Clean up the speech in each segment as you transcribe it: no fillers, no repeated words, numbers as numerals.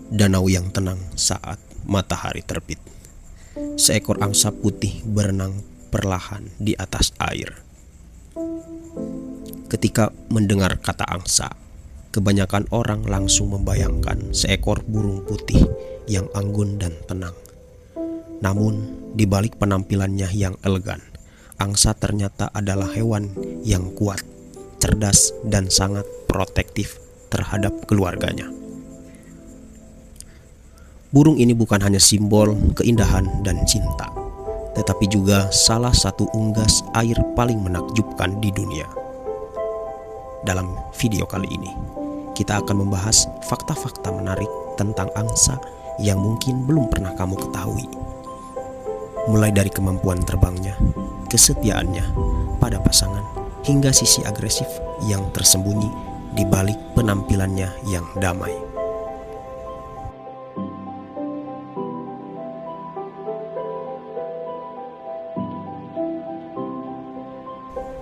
Danau yang tenang saat matahari terbit. Seekor angsa putih berenang perlahan di atas air. Ketika mendengar kata angsa, kebanyakan orang langsung membayangkan seekor burung putih yang anggun dan tenang. Namun, di balik penampilannya yang elegan, angsa ternyata adalah hewan yang kuat, cerdas, dan sangat protektif terhadap keluarganya. Burung ini bukan hanya simbol keindahan dan cinta, tetapi juga salah satu unggas air paling menakjubkan di dunia. Dalam video kali ini, kita akan membahas fakta-fakta menarik tentang angsa yang mungkin belum pernah kamu ketahui. Mulai dari kemampuan terbangnya, kesetiaannya pada pasangan, hingga sisi agresif yang tersembunyi di balik penampilannya yang damai.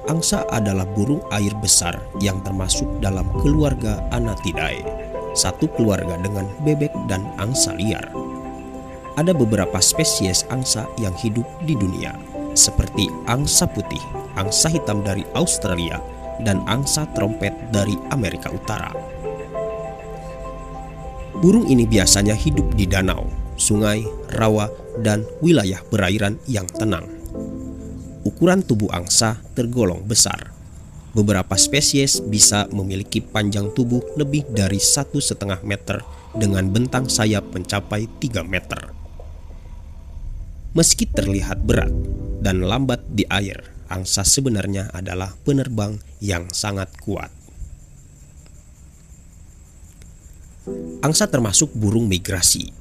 Angsa adalah burung air besar yang termasuk dalam keluarga Anatidae, satu keluarga dengan bebek dan angsa liar. Ada beberapa spesies angsa yang hidup di dunia, seperti angsa putih, angsa hitam dari Australia, dan angsa trompet dari Amerika Utara. Burung ini biasanya hidup di danau, sungai, rawa, dan wilayah perairan yang tenang. Ukuran tubuh angsa tergolong besar. Beberapa spesies bisa memiliki panjang tubuh lebih dari 1,5 meter dengan bentang sayap mencapai 3 meter. Meski terlihat berat dan lambat di air, angsa sebenarnya adalah penerbang yang sangat kuat. Angsa termasuk burung migrasi.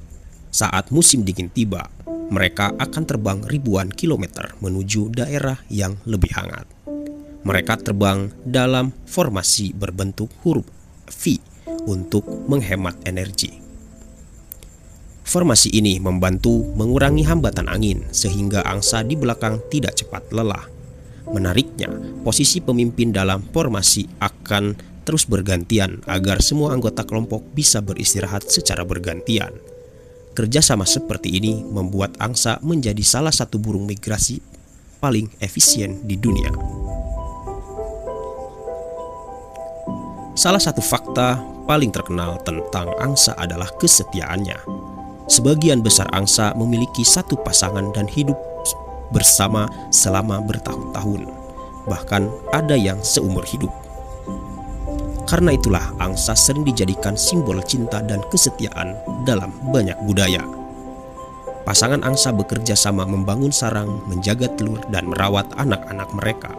Saat musim dingin tiba, mereka akan terbang ribuan kilometer menuju daerah yang lebih hangat. Mereka terbang dalam formasi berbentuk huruf V untuk menghemat energi. Formasi ini membantu mengurangi hambatan angin sehingga angsa di belakang tidak cepat lelah. Menariknya, posisi pemimpin dalam formasi akan terus bergantian agar semua anggota kelompok bisa beristirahat secara bergantian. Kerjasama seperti ini membuat angsa menjadi salah satu burung migrasi paling efisien di dunia. Salah satu fakta paling terkenal tentang angsa adalah kesetiaannya. Sebagian besar angsa memiliki satu pasangan dan hidup bersama selama bertahun-tahun, bahkan ada yang seumur hidup. Karena itulah angsa sering dijadikan simbol cinta dan kesetiaan dalam banyak budaya. Pasangan angsa bekerja sama membangun sarang, menjaga telur, dan merawat anak-anak mereka.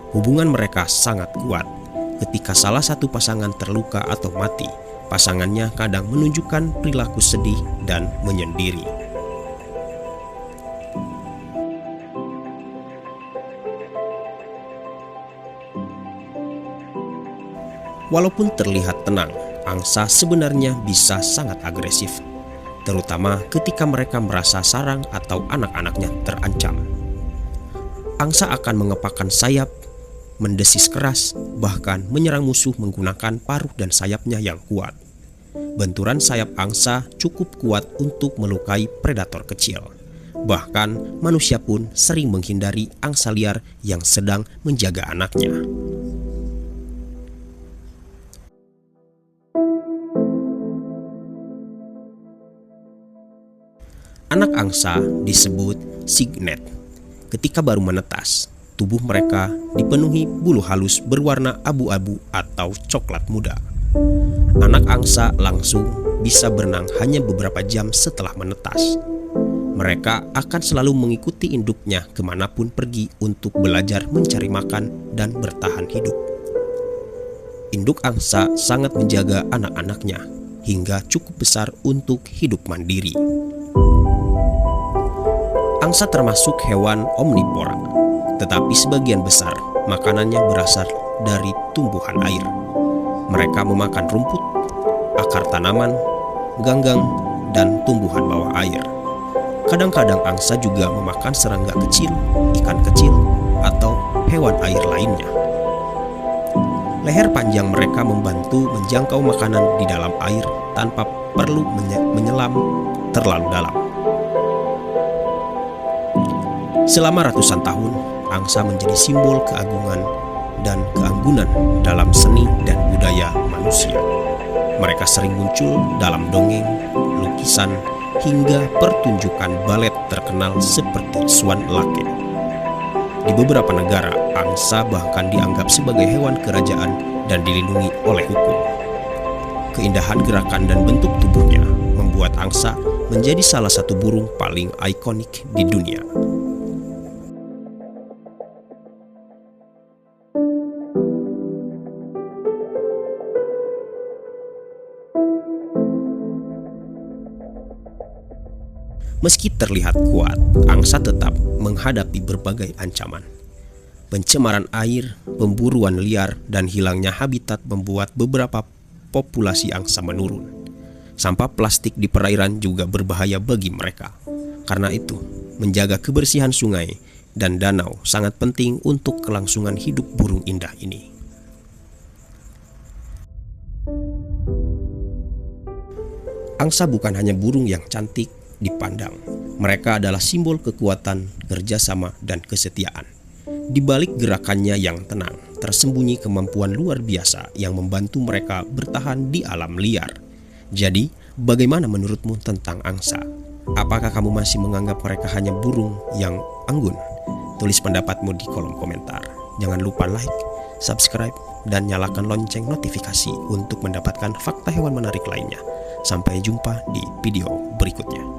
Hubungan mereka sangat kuat. Ketika salah satu pasangan terluka atau mati, pasangannya kadang menunjukkan perilaku sedih dan menyendiri. Walaupun terlihat tenang, angsa sebenarnya bisa sangat agresif, terutama ketika mereka merasa sarang atau anak-anaknya terancam. Angsa akan mengepakkan sayap, mendesis keras, bahkan menyerang musuh menggunakan paruh dan sayapnya yang kuat. Benturan sayap angsa cukup kuat untuk melukai predator kecil. Bahkan manusia pun sering menghindari angsa liar yang sedang menjaga anaknya. Anak angsa disebut cygnet. Ketika baru menetas, tubuh mereka dipenuhi bulu halus berwarna abu-abu atau coklat muda. Anak angsa langsung bisa berenang hanya beberapa jam setelah menetas. Mereka akan selalu mengikuti induknya kemanapun pergi untuk belajar mencari makan dan bertahan hidup. Induk angsa sangat menjaga anak-anaknya hingga cukup besar untuk hidup mandiri. Angsa termasuk hewan omnivora, tetapi sebagian besar makanannya berasal dari tumbuhan air. Mereka memakan rumput, akar tanaman, ganggang, dan tumbuhan bawah air. Kadang-kadang angsa juga memakan serangga kecil, ikan kecil, atau hewan air lainnya. Leher panjang mereka membantu menjangkau makanan di dalam air tanpa perlu menyelam terlalu dalam. Selama ratusan tahun, angsa menjadi simbol keagungan dan keanggunan dalam seni dan budaya manusia. Mereka sering muncul dalam dongeng, lukisan, hingga pertunjukan balet terkenal seperti Swan Lake. Di beberapa negara, angsa bahkan dianggap sebagai hewan kerajaan dan dilindungi oleh hukum. Keindahan gerakan dan bentuk tubuhnya membuat angsa menjadi salah satu burung paling ikonik di dunia. Meski terlihat kuat, angsa tetap menghadapi berbagai ancaman. Pencemaran air, pemburuan liar, dan hilangnya habitat membuat beberapa populasi angsa menurun. Sampah plastik di perairan juga berbahaya bagi mereka. Karena itu, menjaga kebersihan sungai dan danau sangat penting untuk kelangsungan hidup burung indah ini. Angsa bukan hanya burung yang cantik dipandang. Mereka adalah simbol kekuatan, kerjasama, dan kesetiaan. Di balik gerakannya yang tenang, tersembunyi kemampuan luar biasa yang membantu mereka bertahan di alam liar. Jadi, bagaimana menurutmu tentang angsa? Apakah kamu masih menganggap mereka hanya burung yang anggun? Tulis pendapatmu di kolom komentar. Jangan lupa like, subscribe, dan nyalakan lonceng notifikasi untuk mendapatkan fakta hewan menarik lainnya. Sampai jumpa di video berikutnya.